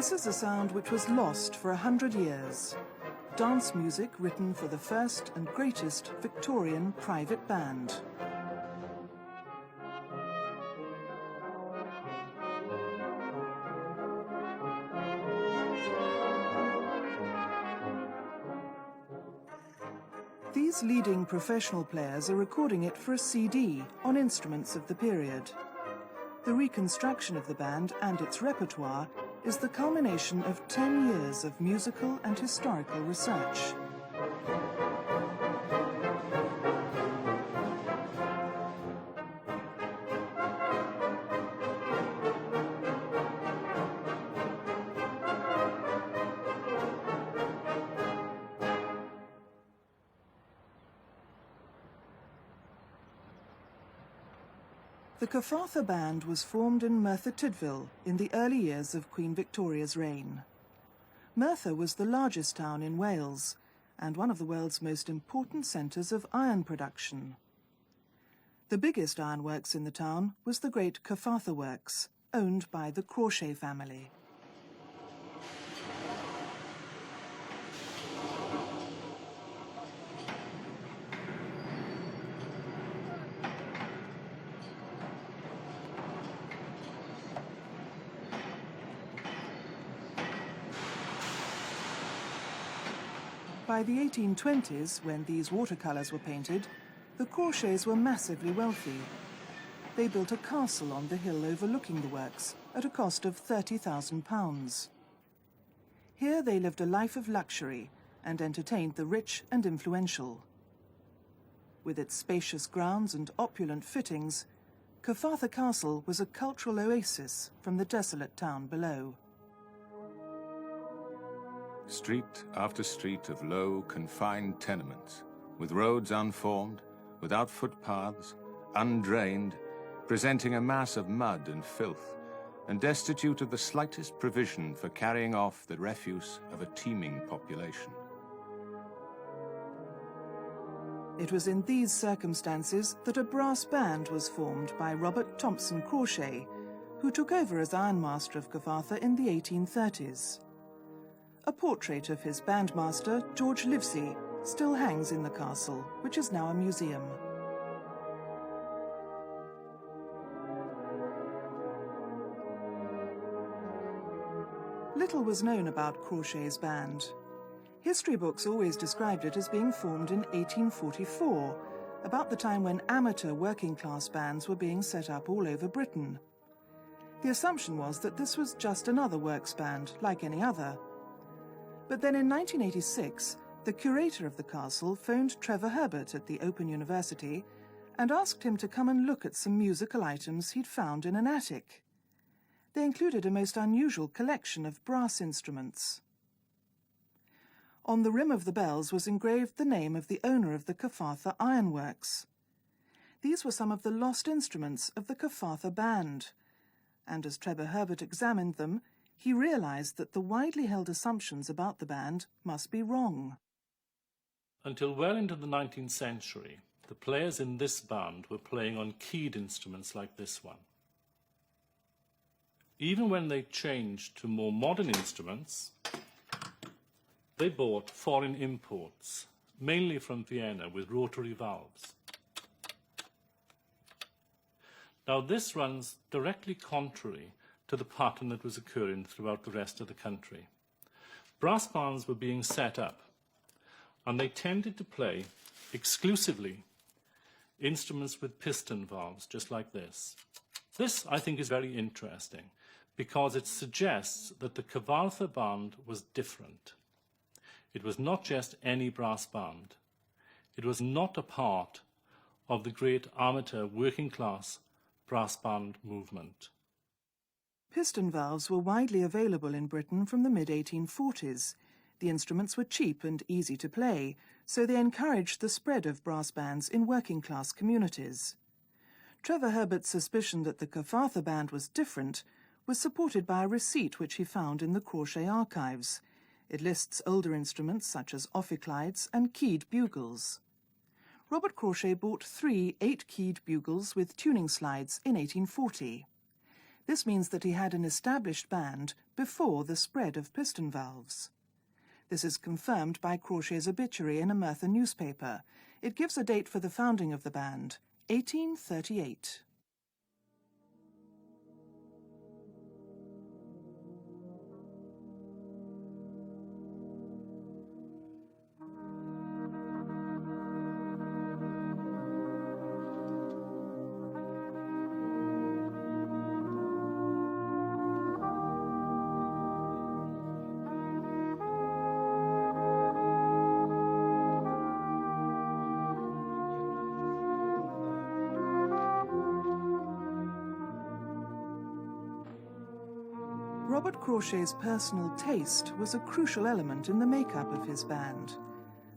This is a sound which was lost for 100 years. Dance music written for the first and greatest Victorian private band. These leading professional players are recording it for a CD on instruments of the period. The reconstruction of the band and its repertoire is the culmination of 10 years of musical and historical research. The Cyfarthfa Band was formed in Merthyr Tydfil in the early years of Queen Victoria's reign. Merthyr was the largest town in Wales and one of the world's most important centres of iron production. The biggest ironworks in the town was the great Cyfarthfa Works, owned by the Crawshay family. By the 1820s, when these watercolours were painted, the Crawshays were massively wealthy. They built a castle on the hill overlooking the works at a cost of £30,000. Here they lived a life of luxury and entertained the rich and influential. With its spacious grounds and opulent fittings, Cyfarthfa Castle was a cultural oasis from the desolate town below. Street after street of low, confined tenements, with roads unformed, without footpaths, undrained, presenting a mass of mud and filth, and destitute of the slightest provision for carrying off the refuse of a teeming population. It was in these circumstances that a brass band was formed by Robert Thompson Crawshay, who took over as ironmaster of Cyfarthfa in the 1830s. A portrait of his bandmaster, George Livesey, still hangs in the castle, which is now a museum. Little was known about Crawshay's band. History books always described it as being formed in 1844, about the time when amateur working-class bands were being set up all over Britain. The assumption was that this was just another works band, like any other. But then in 1986, the curator of the castle phoned Trevor Herbert at the Open University and asked him to come and look at some musical items he'd found in an attic. They included a most unusual collection of brass instruments. On the rim of the bells was engraved the name of the owner of the Cyfarthfa ironworks. These were some of the lost instruments of the Cyfarthfa Band, and as Trevor Herbert examined them, he realized that the widely held assumptions about the band must be wrong. Until well into the 19th century, the players in this band were playing on keyed instruments like this one. Even when they changed to more modern instruments, they bought foreign imports, mainly from Vienna, with rotary valves. Now this runs directly contrary to the pattern that was occurring throughout the rest of the country. Brass bands were being set up, and they tended to play exclusively instruments with piston valves, just like this. This, I think, is very interesting, because it suggests that the Cyfarthfa Band was different. It was not just any brass band. It was not a part of the great amateur working-class brass band movement. Piston valves were widely available in Britain from the mid-1840s. The instruments were cheap and easy to play, so they encouraged the spread of brass bands in working-class communities. Trevor Herbert's suspicion that the Cyfarthfa Band was different was supported by a receipt which he found in the Crawshay archives. It lists older instruments such as ophicleides and keyed bugles. Robert Crawshay bought 3 8-keyed bugles with tuning slides in 1840. This means that he had an established band before the spread of piston valves. This is confirmed by Crawshay's obituary in a Merthyr newspaper. It gives a date for the founding of the band, 1838. Robert Crawshay's personal taste was a crucial element in the makeup of his band.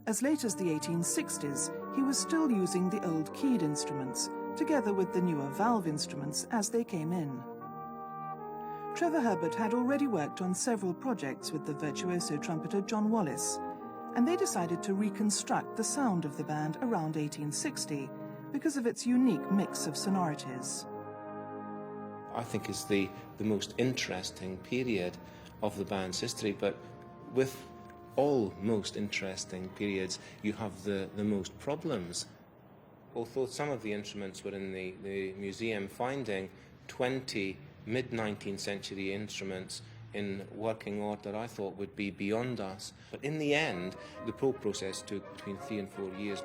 As late as the 1860s, he was still using the old keyed instruments, together with the newer valve instruments as they came in. Trevor Herbert had already worked on several projects with the virtuoso trumpeter John Wallace, and they decided to reconstruct the sound of the band around 1860 because of its unique mix of sonorities. I think is the most interesting period of the band's history, but with all most interesting periods, you have the most problems. Although some of the instruments were in the museum, finding 20 mid-19th century instruments in working order I thought would be beyond us. But in the end, the probe process took between 3 and 4 years.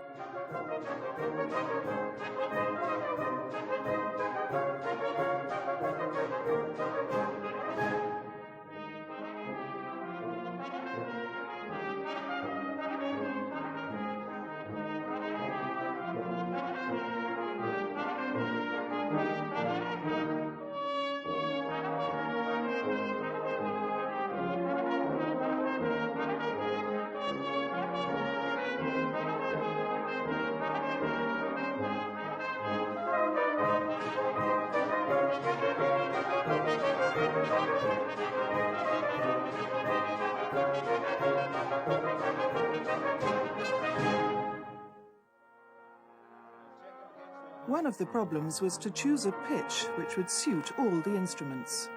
One of the problems was to choose a pitch which would suit all the instruments.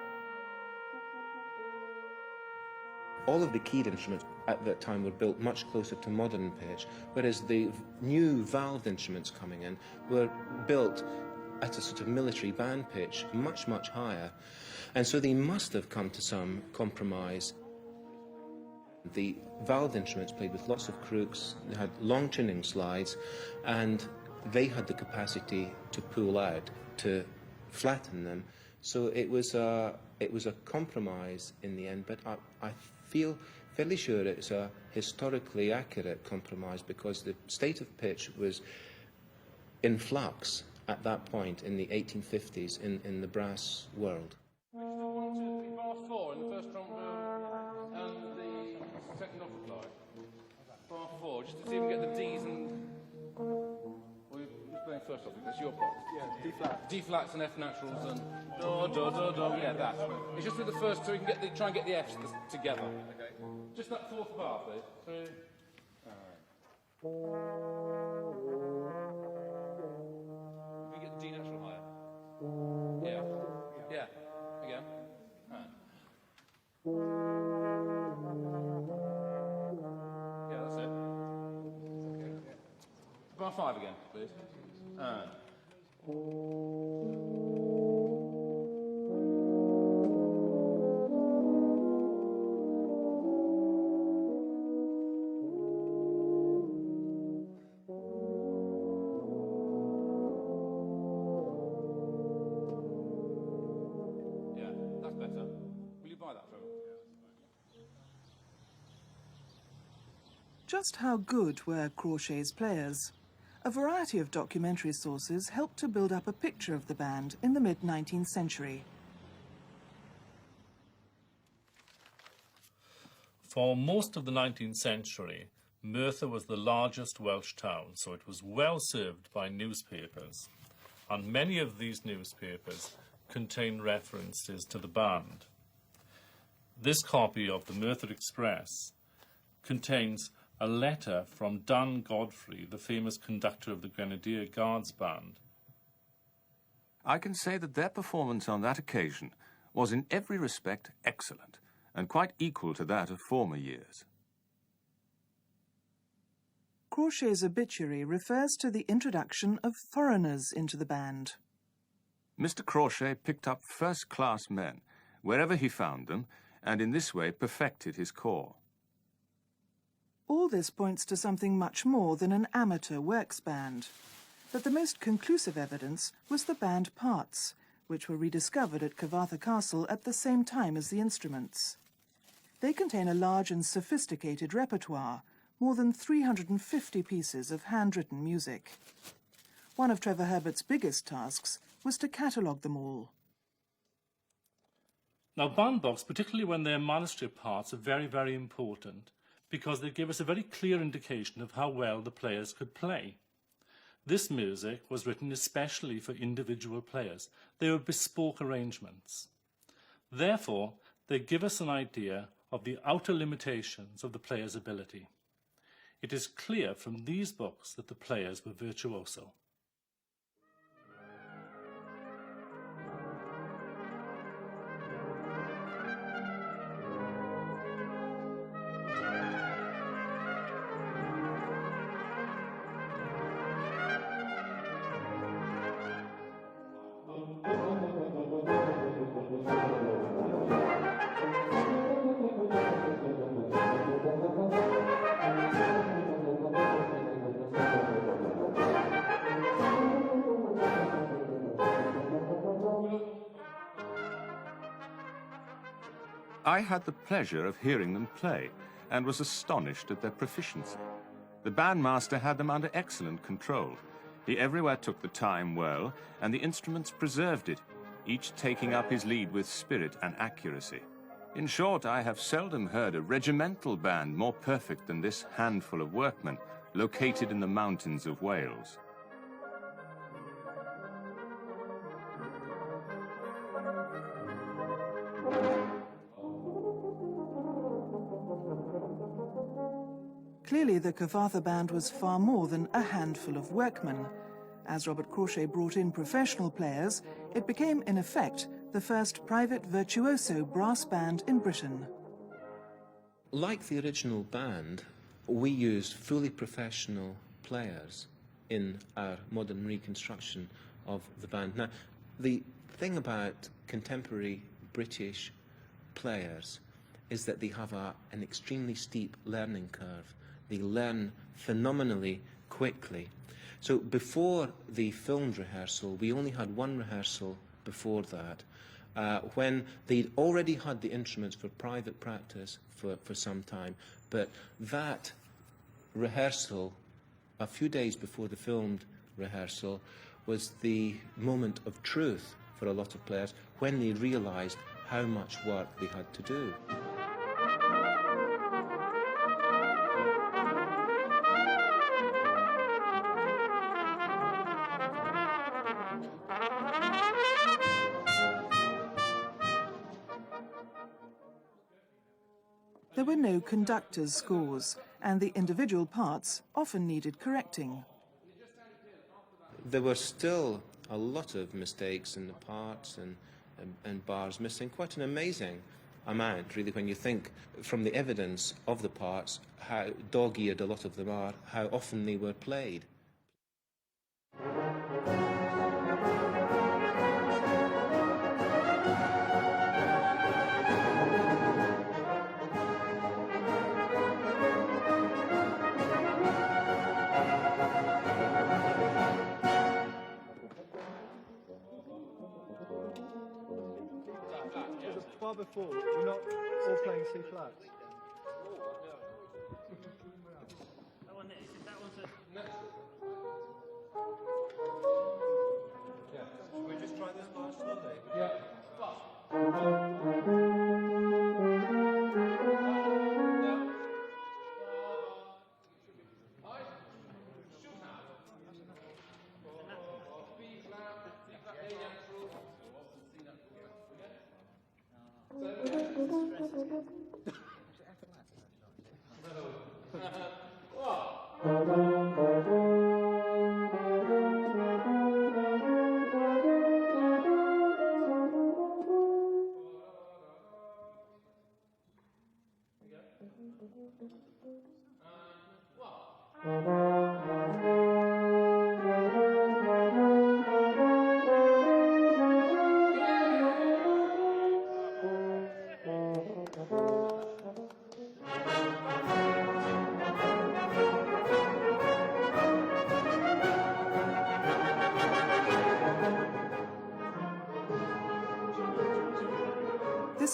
All of the keyed instruments at that time were built much closer to modern pitch, whereas the new valved instruments coming in were built at a sort of military band pitch, much, much higher. And so they must have come to some compromise. The valved instruments played with lots of crooks, they had long tuning slides, and they had the capacity to pull out, to flatten them. So it was a compromise in the end, but I feel fairly sure it's a historically accurate compromise because the state of pitch was in flux at that point in the 1850s in the brass world. Bar 4 in the first trombone and the second upper bar 4, just to see if we can get the D's and... Playing first off, that's your part. Yeah, D flat. D flats and F naturals and do do do do. Yeah, that. It's just with the first two, we can get the try and get the Fs together. Okay. Just that fourth bar, please. 3. All right. We get the D natural higher. Yeah. Yeah. Again. All right. Yeah, that's it. Bar 5 again, please. Yeah, that's better. Will you buy that, Trevor? Just how good were Crawshay's players? A variety of documentary sources helped to build up a picture of the band in the mid-19th century. For most of the 19th century, Merthyr was the largest Welsh town, so it was well served by newspapers, and many of these newspapers contain references to the band. This copy of the Merthyr Express contains a letter from Dan Godfrey, the famous conductor of the Grenadier Guards Band. I can say that their performance on that occasion was in every respect excellent, and quite equal to that of former years. Crawshay's obituary refers to the introduction of foreigners into the band. Mr. Crawshay picked up first-class men, wherever he found them, and in this way perfected his corps. All this points to something much more than an amateur works band. But the most conclusive evidence was the band parts, which were rediscovered at Cyfarthfa Castle at the same time as the instruments. They contain a large and sophisticated repertoire, more than 350 pieces of handwritten music. One of Trevor Herbert's biggest tasks was to catalogue them all. Now, band books, particularly when they're monastery parts, are very, very important because they give us a very clear indication of how well the players could play. This music was written especially for individual players. They were bespoke arrangements. Therefore, they give us an idea of the outer limitations of the player's ability. It is clear from these books that the players were virtuoso. I had the pleasure of hearing them play, and was astonished at their proficiency. The bandmaster had them under excellent control. He everywhere took the time well, and the instruments preserved it, each taking up his lead with spirit and accuracy. In short, I have seldom heard a regimental band more perfect than this handful of workmen, located in the mountains of Wales. Clearly, the Cyfarthfa Band was far more than a handful of workmen. As Robert Crawshay brought in professional players, it became, in effect, the first private virtuoso brass band in Britain. Like the original band, we used fully professional players in our modern reconstruction of the band. Now, the thing about contemporary British players is that they have an extremely steep learning curve. They learn phenomenally quickly. So before the filmed rehearsal, we only had one rehearsal before that, when they'd already had the instruments for private practice for some time. But that rehearsal, a few days before the filmed rehearsal, was the moment of truth for a lot of players when they realised how much work they had to do. There were no conductor's scores, and the individual parts often needed correcting. There were still a lot of mistakes in the parts and bars missing, quite an amazing amount, really, when you think from the evidence of the parts, how dog-eared a lot of them are, how often they were played. Far before, we're not all playing C flats. That one's a... Yeah. Should we just try this last one? Yeah.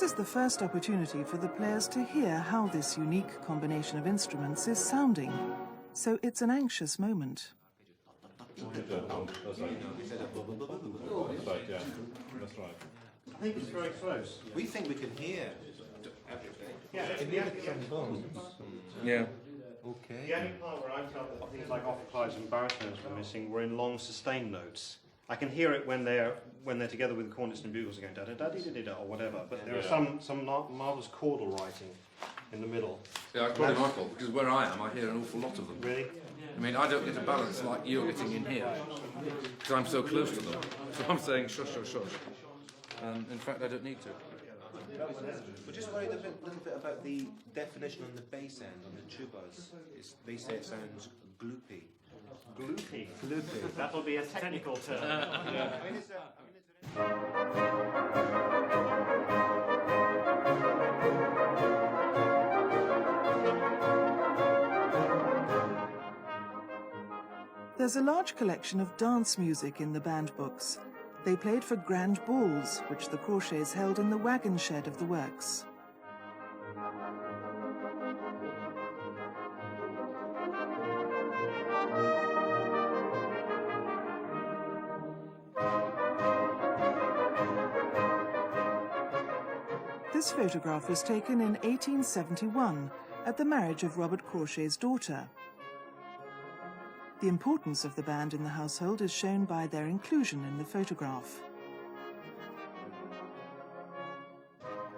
This is the first opportunity for the players to hear how this unique combination of instruments is sounding, so it's an anxious moment. I think it's very close. We think we can hear everything. Yeah, in the end, Yeah. the Okay. only part where I felt that things like occupies and baritones were missing were in long sustained notes. I can hear it when they're together with the cornets and bugles going da da da da da da or whatever. But there are some marvelous chordal writing in the middle. Yeah, it's probably my fault, because where I am, I hear an awful lot of them. Really? I mean, I don't get a balance like you're getting in here, because I'm so close to them. So I'm saying shush, shush, shush. And in fact, I don't need to. We're just worried a little bit about the definition on the bass end, on the tubas. They say it sounds gloopy. Gloopy. Gloopy. That'll be a technical term. There's a large collection of dance music in the band books. They played for grand balls, which the Crawshays held in the wagon shed of the works. This photograph was taken in 1871 at the marriage of Robert Crawshay's daughter. The importance of the band in the household is shown by their inclusion in the photograph.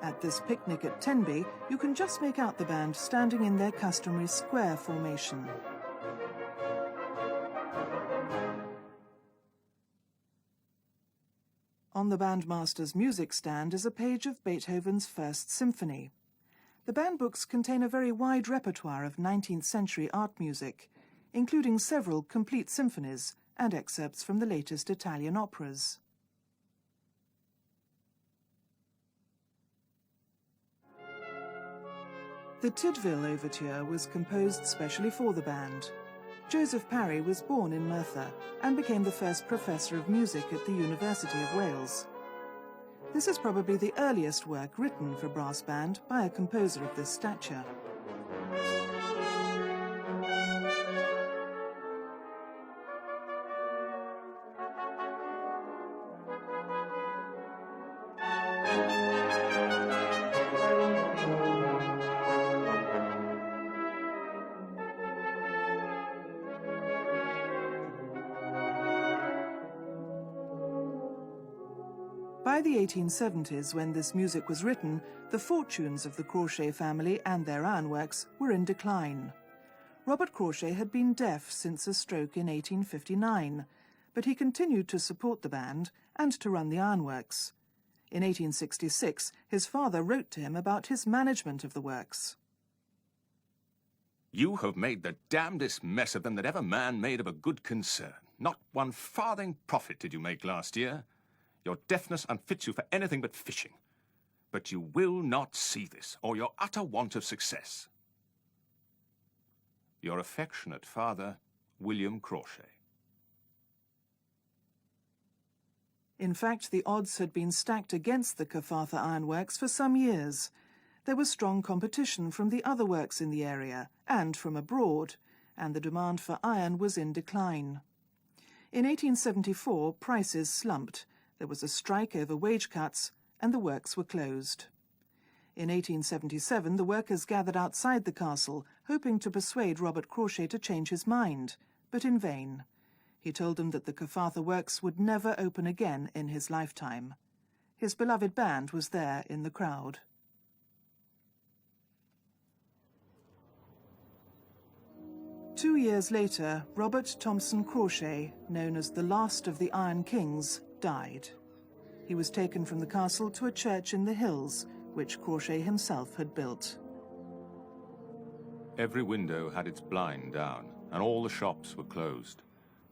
At this picnic at Tenby, you can just make out the band standing in their customary square formation. On the bandmaster's music stand is a page of Beethoven's First Symphony. The band books contain a very wide repertoire of 19th century art music, including several complete symphonies and excerpts from the latest Italian operas. The Tydfil Overture was composed specially for the band. Joseph Parry was born in Merthyr and became the first professor of music at the University of Wales. This is probably the earliest work written for brass band by a composer of this stature. By the 1870s, when this music was written, the fortunes of the Crawshay family and their ironworks were in decline. Robert Crawshay had been deaf since a stroke in 1859, but he continued to support the band and to run the ironworks. In 1866, his father wrote to him about his management of the works. You have made the damnedest mess of them that ever man made of a good concern. Not one farthing profit did you make last year. Your deafness unfits you for anything but fishing. But you will not see this, or your utter want of success. Your affectionate father, William Crawshay. In fact, the odds had been stacked against the Cyfarthfa ironworks for some years. There was strong competition from the other works in the area and from abroad, and the demand for iron was in decline. In 1874, prices slumped. There was a strike over wage cuts, and the works were closed. In 1877, the workers gathered outside the castle, hoping to persuade Robert Crawshay to change his mind, but in vain. He told them that the Cyfarthfa works would never open again in his lifetime. His beloved band was there in the crowd. Two years later, Robert Thompson Crawshay, known as the last of the Iron Kings, died. He was taken from the castle to a church in the hills, which Crawshay himself had built. Every window had its blind down, and all the shops were closed.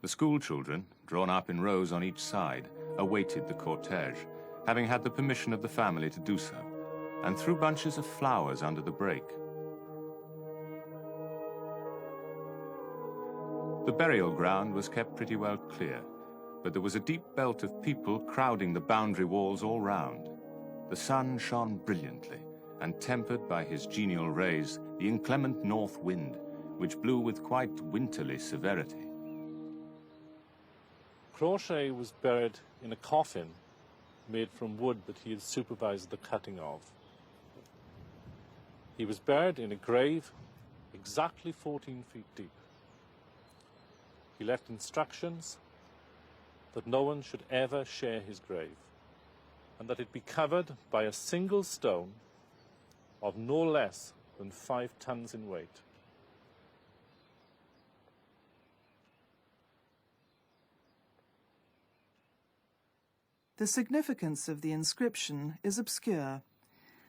The school children, drawn up in rows on each side, awaited the cortege, having had the permission of the family to do so, and threw bunches of flowers under the brake. The burial ground was kept pretty well clear, but there was a deep belt of people crowding the boundary walls all round. The sun shone brilliantly, and tempered by his genial rays the inclement north wind, which blew with quite winterly severity. Crawshay was buried in a coffin made from wood that he had supervised the cutting of. He was buried in a grave exactly 14 feet deep. He left instructions that no one should ever share his grave, and that it be covered by a single stone of no less than 5 tons in weight. The significance of the inscription is obscure.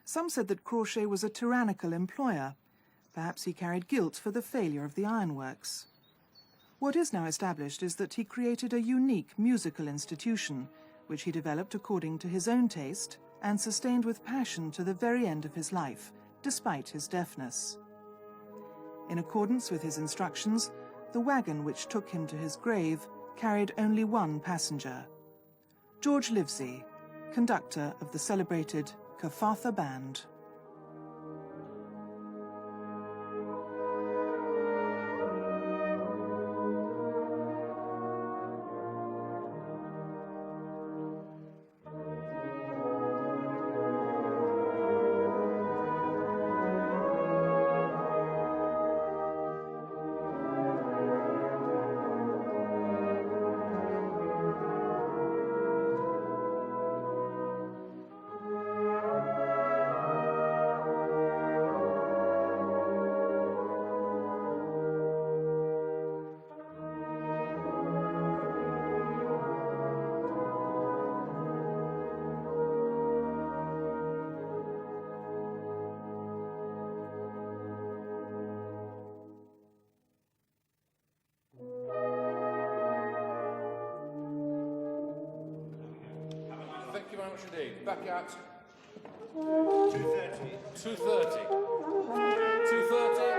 Some said that Crawshay was a tyrannical employer. Perhaps he carried guilt for the failure of the ironworks. What is now established is that he created a unique musical institution, which he developed according to his own taste and sustained with passion to the very end of his life, despite his deafness. In accordance with his instructions, the wagon which took him to his grave carried only one passenger: George Livesey, conductor of the celebrated Cyfarthfa Band. Thank you very much indeed. Back at 2:30. 2:30. 2:30.